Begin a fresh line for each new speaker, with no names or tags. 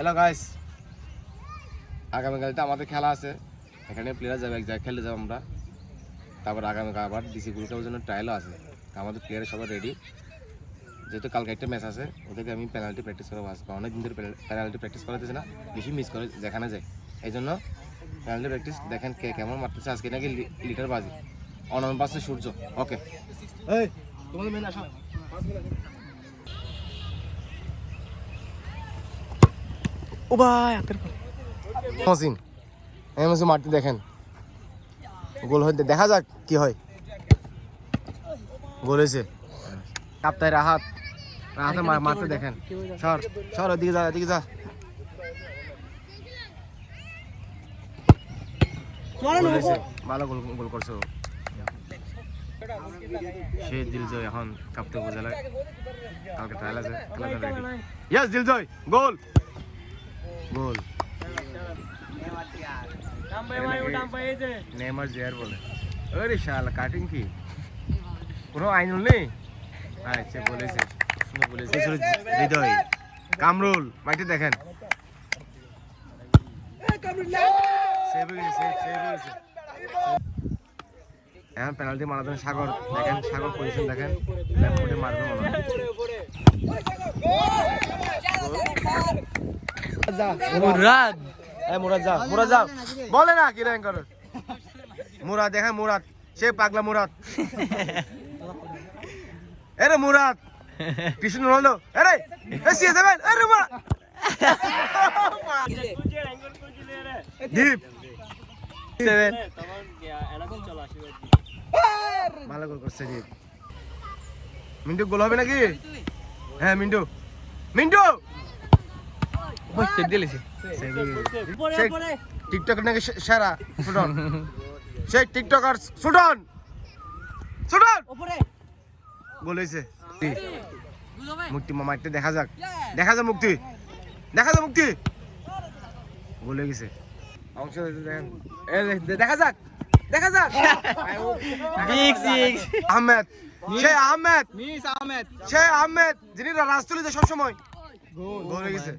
Hello guys, আগামীকাল তো আমাদের খেলা আছে, এখানে প্লেয়ার যাবে, এক জায়গায় খেলতে যাবো আমরা। তারপর আগামীকাল আবার ডিসি গ্রুপ জন্য ট্রায়ালও আছে। আমাদের প্লেয়ার সবাই রেডি, যেহেতু কালকে একটা ম্যাচ আছে, ওদেরকে আমি পেনাল্টি প্র্যাকটিস করাবো। আজকে অনেক দিন ধরে পেনাল্টি প্র্যাকটিস করাতেছে না, বেশি মিস করে যেখানে যায়, এই জন্য পেনাল্টি প্র্যাকটিস দেখেন কে কেমন মারতেছে। আজকে নাকি লিটার বাজি অনন পাচ্ছে সূর্য। ওকে তোমাদের মেন আসো। ও ভাই হাতের মসিন এমসি মারতে দেখেন, গোল হইতে দেখা যাক কি হয়। গোল হয়েছে, কাপ্তাই রাহাত রাহাতে মারতে দেখেন। সর সর, ওদিকে যা, ওদিকে যা। ভালো গোল গোল করছো সে দিলজয়। এখন কাঁপতে বোঝালে কালকে ট্রায়াল আছে, ইয়েস দিলজয় গোল গোল। নেইমার জেয়ার বলে, আরে শালা কাটিং কি কোনো আইন নেই। আচ্ছা বলেছে, বলেছে হৃদয় কামরুল মাইতে দেখেন। এখন পেনাল্টি মারার জন্য সাগর দেখেন, সাগর পজিশন দেখেন, লেফট মারবে মনে হয়। মুরাদ মুরাদ যা, মুরাদ যা, বলে না কি র্যাঙ্ক করে মুরাদ। দেখেন মুরাদ, সে পাগলা মুরাদ। এরে মুরাদ কৃষ্ণ রোনাল্ডো, আরে সিএস7 আরে মা দীপ 7 ভালো গোল করছে দীপ। মিন্টু গোল হবে নাকি? হ্যাঁ মিন্টু, মিন্টু টিকটক নাকি সেরা সুডন, সেই টিকটকার সুডন সুডন গোল হয়েছে। মুক্তি মামাইতে দেখা যাক, দেখা যাক মুক্তি, দেখা যাক মুক্তি গোল হয়ে গেছে। অংশ দেখেন, দেখা যাক, দেখা যাক। আহমেদ, সেই আহমেদ, সেই আহমেদ যিনি রাজতুলিতে সবসময় গোল হয়ে গেছে।